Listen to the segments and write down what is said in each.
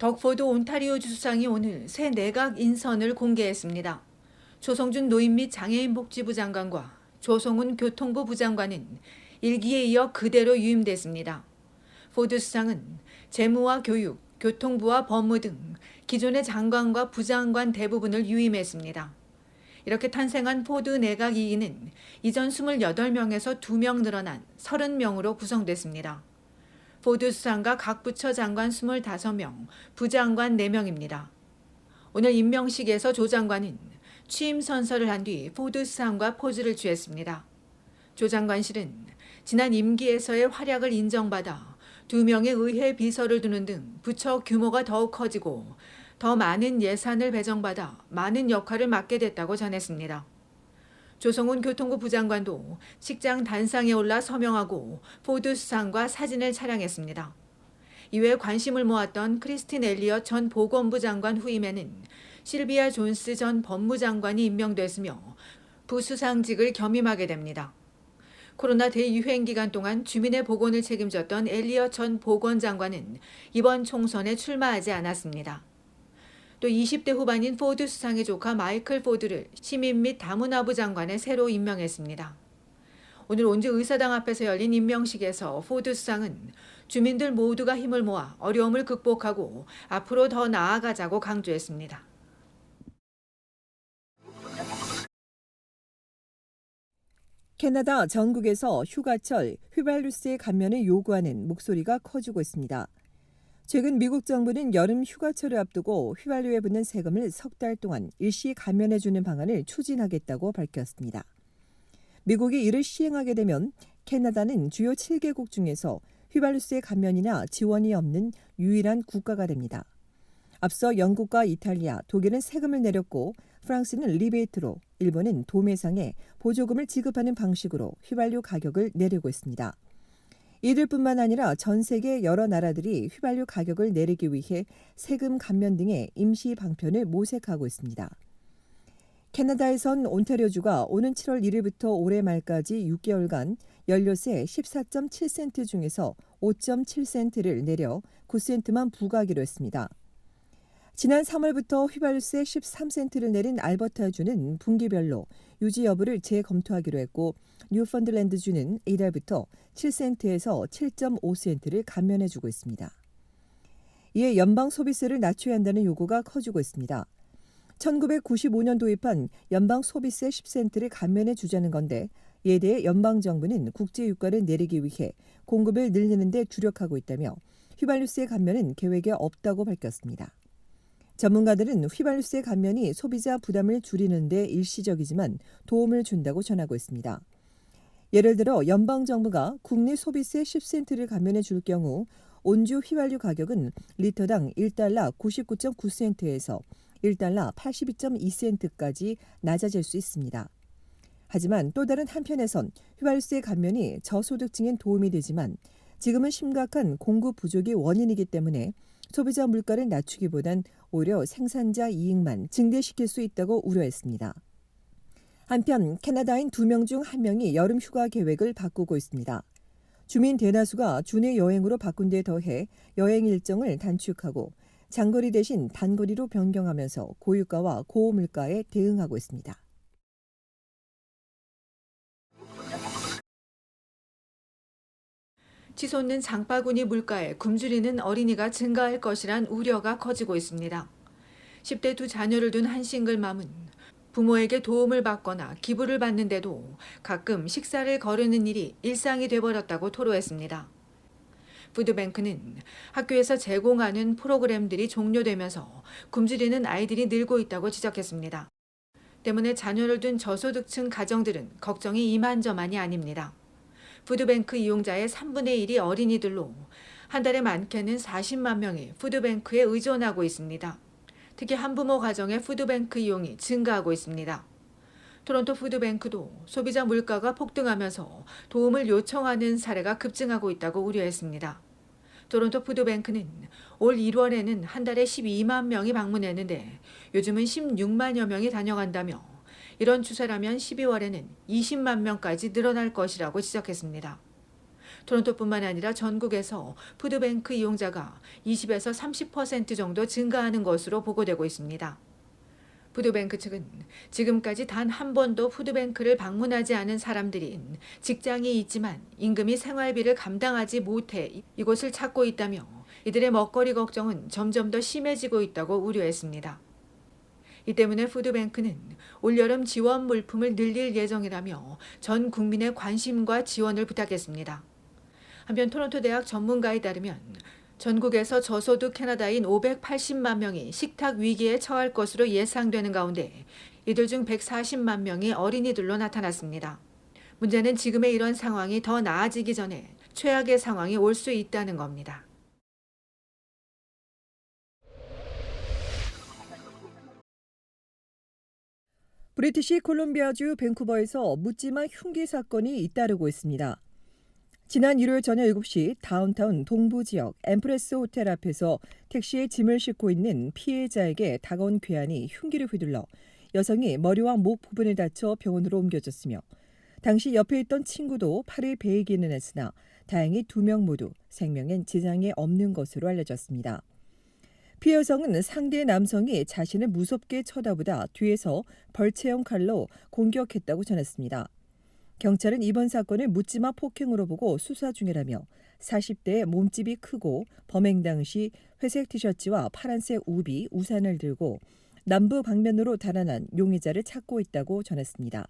덕포드 온타리오 주수상이 오늘 새 내각 인선을 공개했습니다. 조성준 노인 및 장애인 복지부 장관과 조성훈 교통부 부장관은 일기에 이어 그대로 유임됐습니다. 포드 수상은 재무와 교육, 교통부와 법무 등 기존의 장관과 부장관 대부분을 유임했습니다. 이렇게 탄생한 포드 내각 2기는 이전 28명에서 2명 늘어난 30명으로 구성됐습니다. 포드 수상과 각 부처 장관 25명, 부장관 4명입니다. 오늘 임명식에서 조 장관은 취임 선서를 한 뒤 포드 수상과 포즈를 취했습니다. 조 장관실은 지난 임기에서의 활약을 인정받아 2명의 의회 비서를 두는 등 부처 규모가 더욱 커지고 더 많은 예산을 배정받아 많은 역할을 맡게 됐다고 전했습니다. 조성훈 교통부 부장관도 식장 단상에 올라 서명하고 포드 수상과 사진을 촬영했습니다. 이외에 관심을 모았던 크리스틴 엘리엇 전 보건부 장관 후임에는 실비아 존스 전 법무장관이 임명됐으며 부수상직을 겸임하게 됩니다. 코로나 대유행 기간 동안 주민의 보건을 책임졌던 엘리엇 전 보건장관은 이번 총선에 출마하지 않았습니다. 또 20대 후반인 포드 수상의 조카 마이클 포드를 시민 및 다문화부 장관에 새로 임명했습니다. 오늘 온주 의사당 앞에서 열린 임명식에서 포드 수상은 주민들 모두가 힘을 모아 어려움을 극복하고 앞으로 더 나아가자고 강조했습니다. 캐나다 전국에서 휴가철 휘발유세 감면을 요구하는 목소리가 커지고 있습니다. 최근 미국 정부는 여름 휴가철을 앞두고 휘발유에 붙는 세금을 석 달 동안 일시 감면해주는 방안을 추진하겠다고 밝혔습니다. 미국이 이를 시행하게 되면 캐나다는 주요 7개국 중에서 휘발유세 감면이나 지원이 없는 유일한 국가가 됩니다. 앞서 영국과 이탈리아, 독일은 세금을 내렸고 프랑스는 리베이트로, 일본은 도매상에 보조금을 지급하는 방식으로 휘발유 가격을 내리고 있습니다. 이들뿐만 아니라 전 세계 여러 나라들이 휘발유 가격을 내리기 위해 세금 감면 등의 임시 방편을 모색하고 있습니다. 캐나다에선 온타리오주가 오는 7월 1일부터 올해 말까지 6개월간 연료세 14.7센트 중에서 5.7센트를 내려 9센트만 부과하기로 했습니다. 지난 3월부터 휘발유세 13센트를 내린 알버타주는 분기별로 유지 여부를 재검토하기로 했고 뉴펀들랜드주는 이달부터 7센트에서 7.5센트를 감면해주고 있습니다. 이에 연방 소비세를 낮춰야 한다는 요구가 커지고 있습니다. 1995년 도입한 연방 소비세 10센트를 감면해 주자는 건데 이에 대해 연방정부는 국제유가를 내리기 위해 공급을 늘리는 데 주력하고 있다며 휘발유세 감면은 계획에 없다고 밝혔습니다. 전문가들은 휘발유세 감면이 소비자 부담을 줄이는 데 일시적이지만 도움을 준다고 전하고 있습니다. 예를 들어 연방정부가 국내 소비세 10센트를 감면해 줄 경우 온주 휘발유 가격은 리터당 1달러 99.9센트에서 1달러 82.2센트까지 낮아질 수 있습니다. 하지만 또 다른 한편에선 휘발유세 감면이 저소득층엔 도움이 되지만 지금은 심각한 공급 부족이 원인이기 때문에 소비자 물가를 낮추기보단 오히려 생산자 이익만 증대시킬 수 있다고 우려했습니다. 한편 캐나다인 2명 중 1명이 여름 휴가 계획을 바꾸고 있습니다. 주민 대다수가 주내 여행으로 바꾼 데 더해 여행 일정을 단축하고 장거리 대신 단거리로 변경하면서 고유가와 고물가에 대응하고 있습니다. 치솟는 장바구니 물가에 굶주리는 어린이가 증가할 것이란 우려가 커지고 있습니다. 10대 2 자녀를 둔 한 싱글맘은 부모에게 도움을 받거나 기부를 받는데도 가끔 식사를 거르는 일이 일상이 돼버렸다고 토로했습니다. 푸드뱅크는 학교에서 제공하는 프로그램들이 종료되면서 굶주리는 아이들이 늘고 있다고 지적했습니다. 때문에 자녀를 둔 저소득층 가정들은 걱정이 이만저만이 아닙니다. 푸드뱅크 이용자의 3분의 1이 어린이들로 한 달에 많게는 40만 명이 푸드뱅크에 의존하고 있습니다. 특히 한부모 가정의 푸드뱅크 이용이 증가하고 있습니다. 토론토 푸드뱅크도 소비자 물가가 폭등하면서 도움을 요청하는 사례가 급증하고 있다고 우려했습니다. 토론토 푸드뱅크는 올 1월에는 한 달에 12만 명이 방문했는데 요즘은 16만여 명이 다녀간다며 이런 추세라면 12월에는 20만 명까지 늘어날 것이라고 지적했습니다. 토론토뿐만 아니라 전국에서 푸드뱅크 이용자가 20에서 30% 정도 증가하는 것으로 보고되고 있습니다. 푸드뱅크 측은 지금까지 단 한 번도 푸드뱅크를 방문하지 않은 사람들인 직장이 있지만 임금이 생활비를 감당하지 못해 이곳을 찾고 있다며 이들의 먹거리 걱정은 점점 더 심해지고 있다고 우려했습니다. 이 때문에 푸드뱅크는 올여름 지원 물품을 늘릴 예정이라며 전 국민의 관심과 지원을 부탁했습니다. 한편 토론토 대학 전문가에 따르면 전국에서 저소득 캐나다인 580만 명이 식탁 위기에 처할 것으로 예상되는 가운데 이들 중 140만 명이 어린이들로 나타났습니다. 문제는 지금의 이런 상황이 더 나아지기 전에 최악의 상황이 올 수 있다는 겁니다. 브리티시 콜룸비아주 밴쿠버에서 묻지마 흉기 사건이 잇따르고 있습니다. 지난 일요일 저녁 7시 다운타운 동부 지역 엠프레스 호텔 앞에서 택시에 짐을 싣고 있는 피해자에게 다가온 괴한이 흉기를 휘둘러 여성이 머리와 목 부분을 다쳐 병원으로 옮겨졌으며 당시 옆에 있던 친구도 팔을 베이기는 했으나 다행히 2명 모두 생명엔 지장이 없는 것으로 알려졌습니다. 피해 여성은 상대 남성이 자신을 무섭게 쳐다보다 뒤에서 벌채형 칼로 공격했다고 전했습니다. 경찰은 이번 사건을 묻지마 폭행으로 보고 수사 중이라며 40대의 몸집이 크고 범행 당시 회색 티셔츠와 파란색 우비, 우산을 들고 남부 방면으로 달아난 용의자를 찾고 있다고 전했습니다.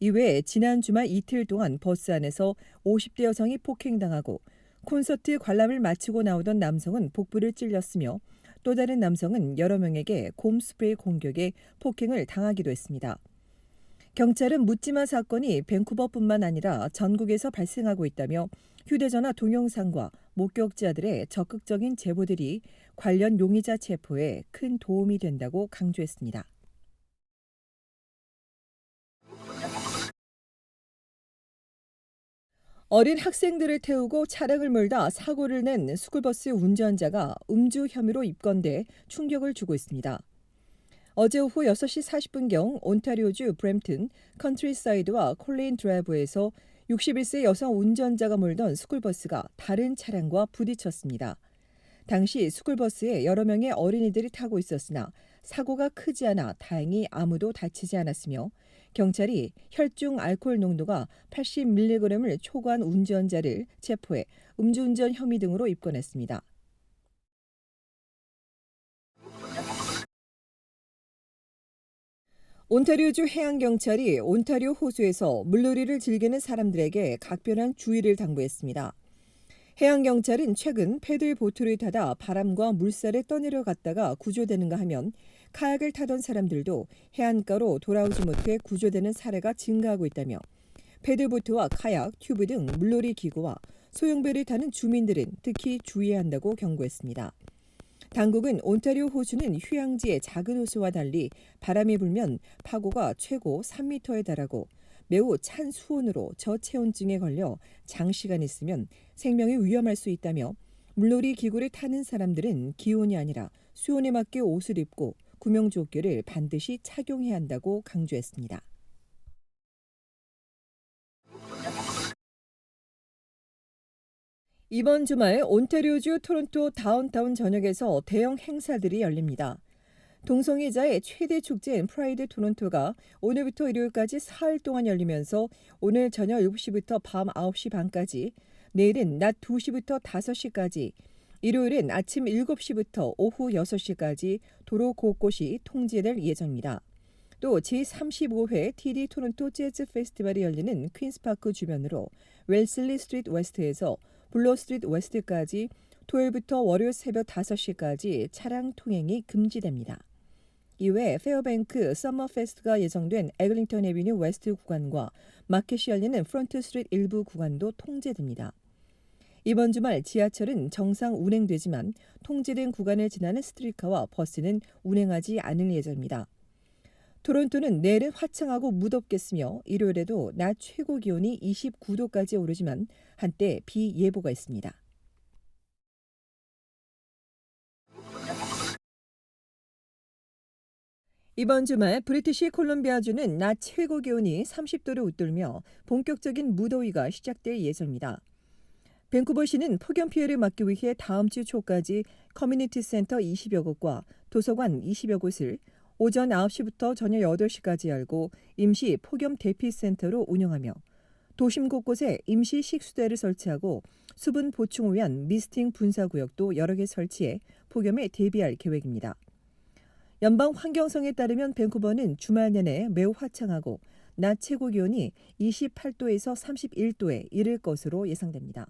이외에 지난 주말 이틀 동안 버스 안에서 50대 여성이 폭행당하고 콘서트 관람을 마치고 나오던 남성은 복부를 찔렸으며 또 다른 남성은 여러 명에게 곰 스프레이 공격에 폭행을 당하기도 했습니다. 경찰은 묻지마 사건이 밴쿠버뿐만 아니라 전국에서 발생하고 있다며 휴대전화 동영상과 목격자들의 적극적인 제보들이 관련 용의자 체포에 큰 도움이 된다고 강조했습니다. 어린 학생들을 태우고 차량을 몰다 사고를 낸 스쿨버스 운전자가 음주 혐의로 입건돼 충격을 주고 있습니다. 어제 오후 6시 40분경 온타리오주 브램튼 컨트리사이드와 콜레인 드라이브에서 61세 여성 운전자가 몰던 스쿨버스가 다른 차량과 부딪혔습니다. 당시 스쿨버스에 여러 명의 어린이들이 타고 있었으나 사고가 크지 않아 다행히 아무도 다치지 않았으며 경찰이 혈중 알코올 농도가 80mg을 초과한 운전자를 체포해 음주운전 혐의 등으로 입건했습니다. 온타리오주 해양경찰이 온타리오 호수에서 물놀이를 즐기는 사람들에게 각별한 주의를 당부했습니다. 해양경찰은 최근 패들보트를 타다 바람과 물살에 떠내려갔다가 구조되는가 하면 카약을 타던 사람들도 해안가로 돌아오지 못해 구조되는 사례가 증가하고 있다며 패들보트와 카약, 튜브 등 물놀이 기구와 소형배를 타는 주민들은 특히 주의해야 한다고 경고했습니다. 당국은 온타리오 호수는 휴양지의 작은 호수와 달리 바람이 불면 파고가 최고 3m에 달하고 매우 찬 수온으로 저체온증에 걸려 장시간 있으면 생명이 위험할 수 있다며 물놀이 기구를 타는 사람들은 기온이 아니라 수온에 맞게 옷을 입고 구명조끼를 반드시 착용해야 한다고 강조했습니다. 이번 주말 온타리오주 토론토 다운타운 전역에서 대형 행사들이 열립니다. 동성애자의 최대 축제인 프라이드 토론토가 오늘부터 일요일까지 사흘 동안 열리면서 오늘 저녁 7시부터 밤 9시 반까지, 내일은 낮 2시부터 5시까지, 일요일은 아침 7시부터 오후 6시까지 도로 곳곳이 통제될 예정입니다. 또 제35회 TD 토론토 재즈 페스티벌이 열리는 퀸스파크 주변으로 웰슬리 스트리트 웨스트에서 블러 스트리트 웨스트까지 토요일부터 월요일 새벽 5시까지 차량 통행이 금지됩니다. 이외 페어뱅크 서머 페스트가 예정된 에글링턴 애비뉴 웨스트 구간과 마켓이 열리는 프런트 스트리트 일부 구간도 통제됩니다. 이번 주말 지하철은 정상 운행되지만 통제된 구간을 지나는 스트리트카와 버스는 운행하지 않을 예정입니다. 토론토는 내일은 화창하고 무덥겠으며 일요일에도 낮 최고 기온이 29도까지 오르지만 한때 비 예보가 있습니다. 이번 주말 브리티시 콜룸비아주는 낮 최고 기온이 30도를 웃돌며 본격적인 무더위가 시작될 예정입니다. 밴쿠버시는 폭염 피해를 막기 위해 다음 주 초까지 커뮤니티 센터 20여 곳과 도서관 20여 곳을 오전 9시부터 저녁 8시까지 열고 임시 폭염 대피센터로 운영하며 도심 곳곳에 임시 식수대를 설치하고 수분 보충을 위한 미스팅 분사구역도 여러 개 설치해 폭염에 대비할 계획입니다. 연방 환경성에 따르면 밴쿠버는 주말 내내 매우 화창하고 낮 최고 기온이 28도에서 31도에 이를 것으로 예상됩니다.